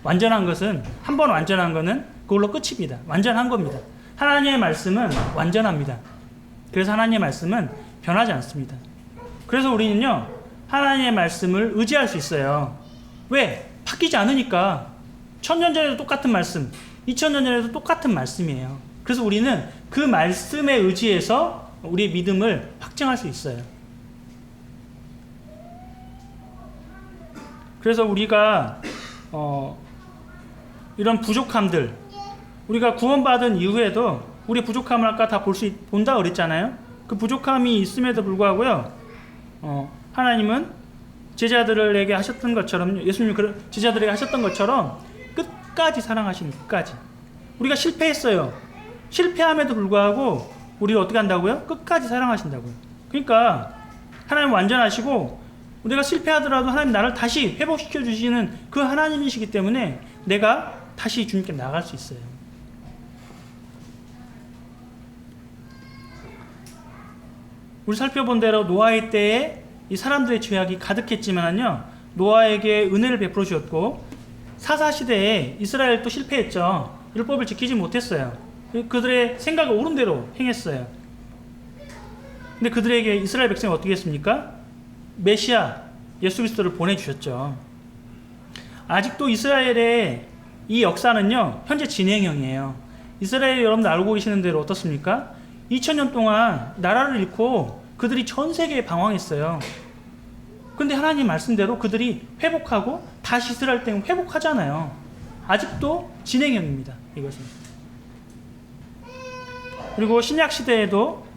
완전한 것은, 한 번 완전한 것은 그걸로 끝입니다. 완전한 겁니다. 하나님의 말씀은 완전합니다. 그래서 하나님의 말씀은 변하지 않습니다. 그래서 우리는요, 하나님의 말씀을 의지할 수 있어요. 왜? 바뀌지 않으니까. 1000년 전에도 똑같은 말씀, 2000년 전에도 똑같은 말씀이에요. 그래서 우리는 그 말씀에 의지해서 우리의 믿음을 확증할 수 있어요. 그래서 우리가 이런 부족함들, 우리가 구원받은 이후에도 우리의 부족함을 아까 다 본다 그랬잖아요. 그 부족함이 있음에도 불구하고요, 하나님은 제자들에게 하셨던 것처럼, 예수님이 제자들에게 하셨던 것처럼 끝까지 사랑하시는, 끝까지. 우리가 실패했어요. 실패함에도 불구하고 우리를 어떻게 한다고요? 끝까지 사랑하신다고요. 그러니까 하나님 완전하시고 내가 실패하더라도 하나님 나를 다시 회복시켜 주시는 그 하나님이시기 때문에 내가 다시 주님께 나갈 수 있어요. 우리 살펴본 대로 노아의 때에 이 사람들의 죄악이 가득했지만요, 노아에게 은혜를 베풀어 주셨고, 사사시대에 이스라엘도 실패했죠. 율법을 지키지 못했어요. 그들의 생각을 옳은 대로 행했어요. 근데 그들에게 이스라엘 백성이 어떻게 했습니까? 메시아 예수 그리스도를 보내주셨죠. 아직도 이스라엘의 이 역사는요, 현재 진행형이에요. 이스라엘 여러분들 알고 계시는 대로 어떻습니까? 2000년 동안 나라를 잃고 그들이 전 세계에 방황했어요. 근데 하나님 말씀대로 그들이 회복하고 다시 이스라엘 때문에 회복하잖아요. 아직도 진행형입니다. 이것은. 그리고 신약 시대에도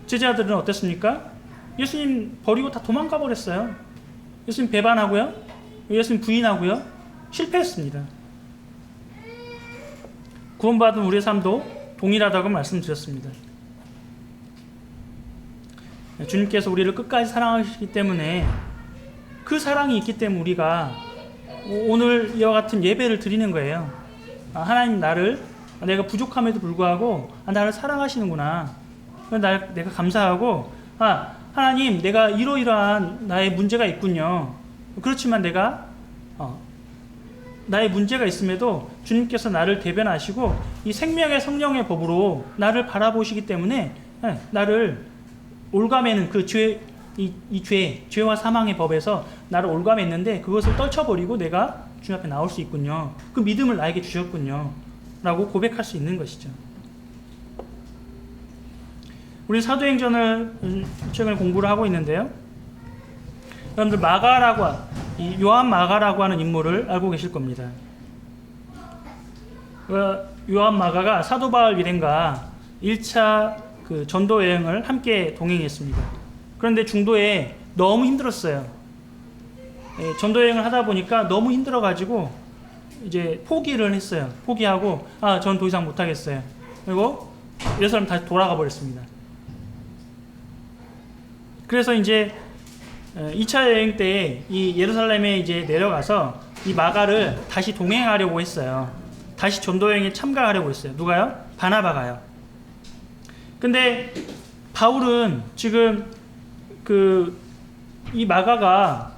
제자들은 어땠습니까? 예수님 버리고 다 도망가 버렸어요. 예수님 배반하고요. 예수님 부인하고요. 실패했습니다. 구원받은 우리의 삶도 동일하다고 말씀드렸습니다. 주님께서 우리를 끝까지 사랑하시기 때문에 그 사랑이 있기 때문에 우리가 오늘 이와 같은 예배를 드리는 거예요. 하나님 내가 부족함에도 불구하고 나를 사랑하시는구나. 내가 감사하고 하나님 내가 이러이러한 나의 문제가 있군요. 그렇지만 내가 나의 문제가 있음에도 주님께서 나를 대변하시고 이 생명의 성령의 법으로 나를 바라보시기 때문에 나를 올가매는 그 죄와 사망의 법에서 나를 올가맸는데 그것을 떨쳐버리고 내가 주님 앞에 나올 수 있군요. 그 믿음을 나에게 주셨군요. 라고 고백할 수 있는 것이죠. 우리 사도행전을 최근에 공부를 하고 있는데요. 여러분들 요한 마가라고 하는 인물을 알고 계실 겁니다. 요한 마가가 사도 바울 일행과 1차 그 전도 여행을 함께 동행했습니다. 그런데 중도에 너무 힘들었어요. 전도 여행을 하다 보니까 너무 힘들어가지고 이제 포기를 했어요. 포기하고 전 더 이상 못하겠어요. 그리고 예루살렘 다시 돌아가 버렸습니다. 그래서 이제 2차 여행 때 이 예루살렘에 이제 내려가서 이 마가를 다시 동행하려고 했어요. 다시 전도 여행에 참가하려고 했어요. 누가요? 바나바가요. 근데 바울은 지금 이 마가가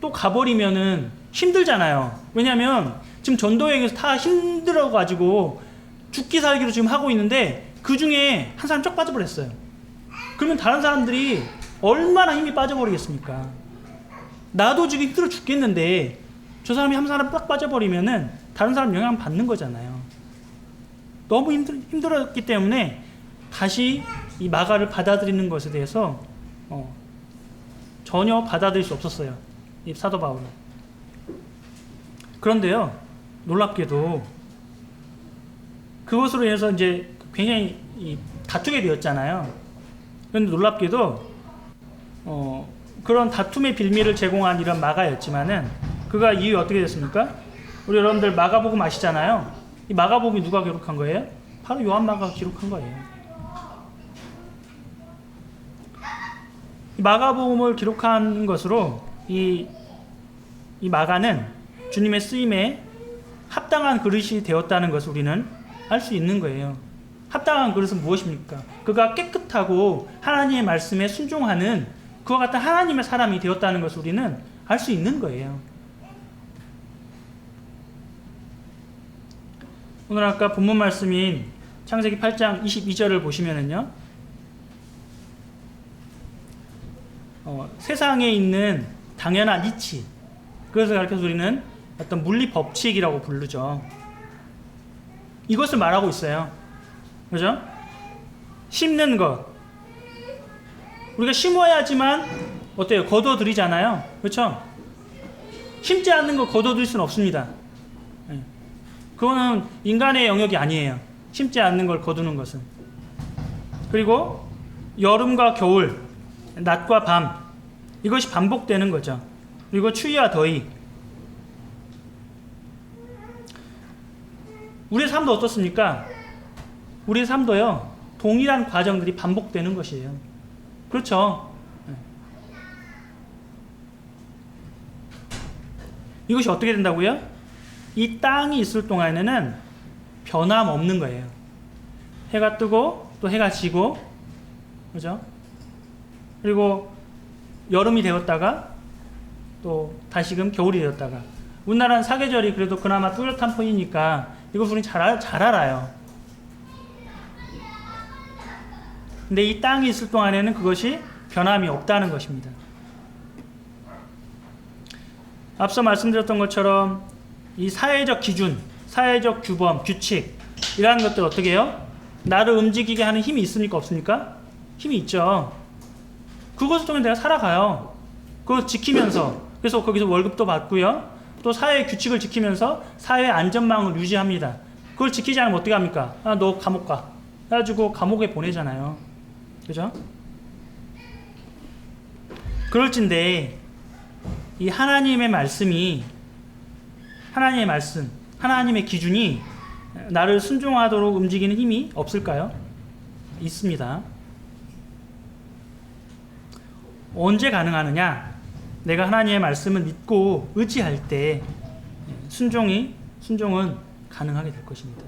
또 가버리면은 힘들잖아요. 왜냐면 지금 전도 여행에서 다 힘들어가지고 죽기 살기로 지금 하고 있는데 그 중에 한 사람 쫙 빠져버렸어요. 그러면 다른 사람들이 얼마나 힘이 빠져버리겠습니까? 나도 지금 힘들어 죽겠는데 저 사람이 한 사람 딱 빠져버리면은 다른 사람 영향 받는 거잖아요. 너무 힘들었기 때문에 다시 이 마가를 받아들이는 것에 대해서 전혀 받아들일 수 없었어요. 이 사도 바울은. 그런데요, 놀랍게도 그것으로 인해서 이제 굉장히 다투게 되었잖아요. 그런데 놀랍게도 그런 다툼의 빌미를 제공한 이런 마가였지만은 그가 이후에 어떻게 됐습니까? 우리 여러분들 마가복음 아시잖아요. 이 마가복음이 누가 기록한 거예요? 바로 요한 마가가 기록한 거예요. 마가복음을 기록한 것으로 이 마가는 주님의 쓰임에 합당한 그릇이 되었다는 것을 우리는 알 수 있는 거예요. 합당한 그릇은 무엇입니까? 그가 깨끗하고 하나님의 말씀에 순종하는 그와 같은 하나님의 사람이 되었다는 것을 우리는 알 수 있는 거예요. 오늘 아까 본문 말씀인 창세기 8장 22절을 보시면은요, 세상에 있는 당연한 이치, 그것을 가르쳐서 우리는 어떤 물리 법칙이라고 부르죠. 이것을 말하고 있어요. 그죠? 심는 것. 우리가 심어야지만 어때요? 거둬들이잖아요. 그렇죠? 심지 않는 거 거둬들일 수는 없습니다. 그거는 인간의 영역이 아니에요. 심지 않는 걸 거두는 것은. 그리고 여름과 겨울, 낮과 밤, 이것이 반복되는 거죠. 그리고 추위와 더위. 우리의 삶도 어떻습니까? 우리의 삶도요, 동일한 과정들이 반복되는 것이에요. 그렇죠? 이것이 어떻게 된다고요? 이 땅이 있을 동안에는 변함없는 거예요. 해가 뜨고 또 해가 지고, 그죠? 그리고 여름이 되었다가 또 다시금 겨울이 되었다가. 우리나라는 사계절이 그래도 그나마 뚜렷한 편이니까 이것을 우리는 잘 알아요. 근데 이 땅이 있을 동안에는 그것이 변함이 없다는 것입니다. 앞서 말씀드렸던 것처럼 이 사회적 기준, 사회적 규범, 규칙 이라는 것들 어떻게 해요? 나를 움직이게 하는 힘이 있습니까? 없습니까? 힘이 있죠. 그것을 통해 내가 살아가요. 그거 지키면서. 그래서 거기서 월급도 받고요. 또 사회의 규칙을 지키면서 사회 안전망을 유지합니다. 그걸 지키지 않으면 어떻게 합니까? 아, 너 감옥 가. 그래가지고 감옥에 보내잖아요. 그죠? 그럴진데 이 하나님의 말씀이, 하나님의 말씀, 하나님의 기준이 나를 순종하도록 움직이는 힘이 없을까요? 있습니다. 언제 가능하느냐? 내가 하나님의 말씀을 믿고 의지할 때 순종은 가능하게 될 것입니다.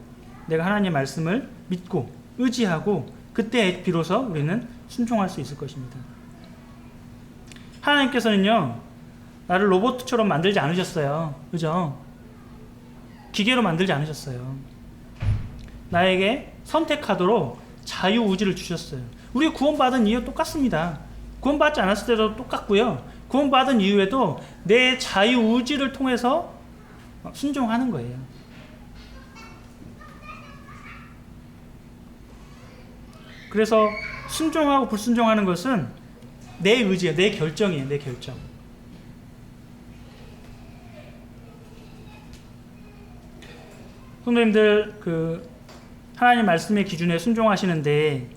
내가 하나님의 말씀을 믿고 의지하고 그때 비로소 우리는 순종할 수 있을 것입니다. 하나님께서는요, 나를 로봇처럼 만들지 않으셨어요. 그죠? 기계로 만들지 않으셨어요. 나에게 선택하도록 자유의지를 주셨어요. 우리 구원받은 이유 똑같습니다. 구원받지 않았을 때도 똑같고요. 구원받은 이후에도 내 자유의지를 통해서 순종하는 거예요. 그래서 순종하고 불순종하는 것은 내 의지예요. 내 결정이에요. 내 결정. 성도님들, 하나님 말씀의 기준에 순종하시는데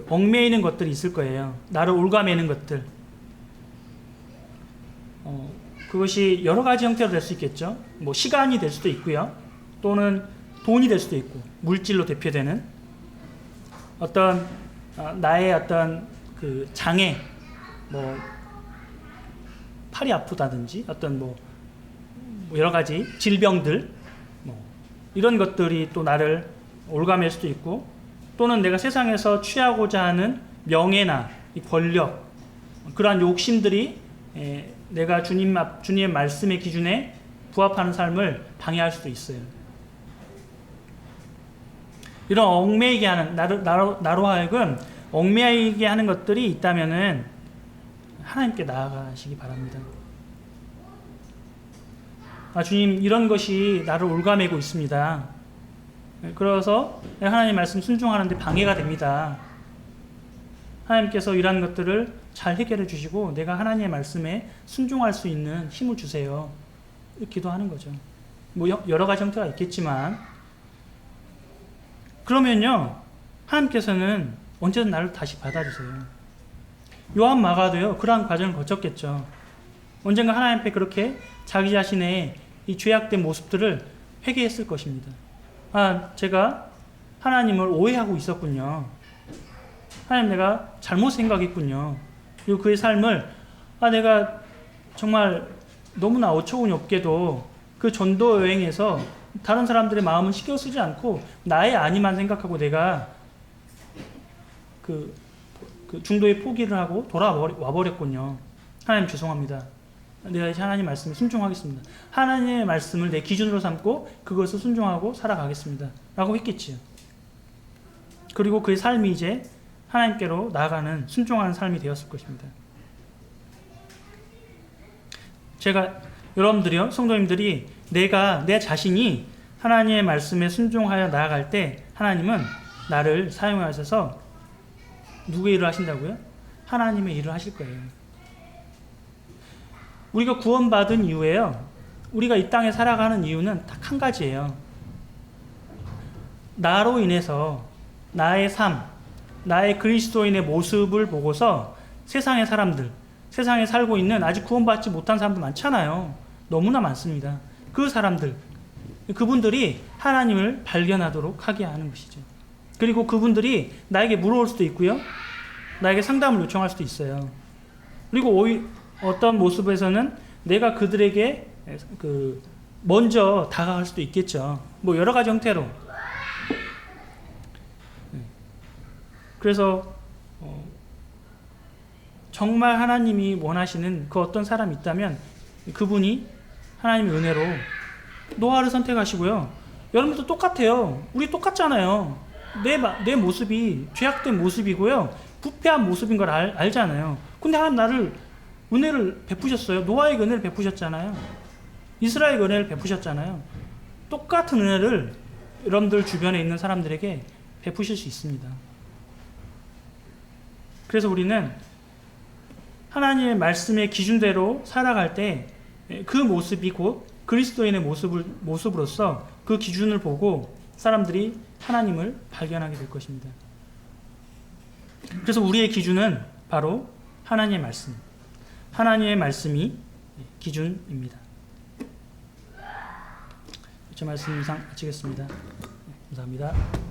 얽매이는 것들이 있을 거예요. 나를 올가매는 것들. 그것이 여러 가지 형태로 될 수 있겠죠. 뭐 시간이 될 수도 있고요. 또는 돈이 될 수도 있고, 물질로 대표되는 어떤 나의 어떤 장애, 뭐 팔이 아프다든지 어떤 뭐 여러 가지 질병들, 뭐 이런 것들이 또 나를 올가맬 수도 있고, 또는 내가 세상에서 취하고자 하는 명예나 권력, 그러한 욕심들이 내가 주님의 말씀의 기준에 부합하는 삶을 방해할 수도 있어요. 이런 얽매이게 하는, 나로 하여금 얽매이게 하는 것들이 있다면은 하나님께 나아가시기 바랍니다. 주님, 이런 것이 나를 올가매고 있습니다. 그래서 하나님 말씀 순종하는데 방해가 됩니다. 하나님께서 이러한 것들을 잘 해결해 주시고 내가 하나님의 말씀에 순종할 수 있는 힘을 주세요. 기도하는 거죠. 뭐 여러 가지 형태가 있겠지만, 그러면요, 하나님께서는 언제든 나를 다시 받아주세요. 요한 마가도요, 그러한 과정을 거쳤겠죠. 언젠가 하나님 앞에 그렇게 자기 자신의 이 죄악된 모습들을 회개했을 것입니다. 제가 하나님을 오해하고 있었군요. 하나님, 내가 잘못 생각했군요. 그리고 그의 삶을 내가 정말 너무나 어처구니 없게도 그 전도 여행에서 다른 사람들의 마음은 신경 쓰지 않고 나의 안위만 생각하고 내가 그 중도에 포기를 하고 돌아와 버렸군요. 하나님, 죄송합니다. 내가 이제 하나님 말씀에 순종하겠습니다. 하나님의 말씀을 내 기준으로 삼고 그것을 순종하고 살아가겠습니다. 라고 했겠지요. 그리고 그의 삶이 이제 하나님께로 나아가는 순종하는 삶이 되었을 것입니다. 제가 여러분들이요, 성도님들이 내 자신이 하나님의 말씀에 순종하여 나아갈 때 하나님은 나를 사용하셔서 누구의 일을 하신다고요? 하나님의 일을 하실 거예요. 우리가 구원받은 이후에요, 우리가 이 땅에 살아가는 이유는 딱 한 가지예요. 나로 인해서 나의 삶, 나의 그리스도인의 모습을 보고서 세상의 사람들, 세상에 살고 있는 아직 구원받지 못한 사람들 많잖아요. 너무나 많습니다. 그 사람들, 그분들이 하나님을 발견하도록 하게 하는 것이죠. 그리고 그분들이 나에게 물어올 수도 있고요, 나에게 상담을 요청할 수도 있어요. 그리고 어떤 모습에서는 내가 그들에게 먼저 다가갈 수도 있겠죠. 뭐 여러 가지 형태로. 그래서 정말 하나님이 원하시는 그 어떤 사람이 있다면 그분이 하나님의 은혜로 노아를 선택하시고요. 여러분도 똑같아요. 우리 똑같잖아요. 내 모습이 죄악된 모습이고요, 부패한 모습인 걸 알잖아요. 근데 하나님 나를 은혜를 베푸셨어요. 노아에게 은혜를 베푸셨잖아요. 이스라엘 은혜를 베푸셨잖아요. 똑같은 은혜를 여러분들 주변에 있는 사람들에게 베푸실 수 있습니다. 그래서 우리는 하나님의 말씀의 기준대로 살아갈 때 그 모습이 곧 그리스도인의 모습으로서 그 기준을 보고 사람들이 하나님을 발견하게 될 것입니다. 그래서 우리의 기준은 바로 하나님의 말씀, 하나님의 말씀이 기준입니다. 제 말씀 이상 마치겠습니다. 감사합니다.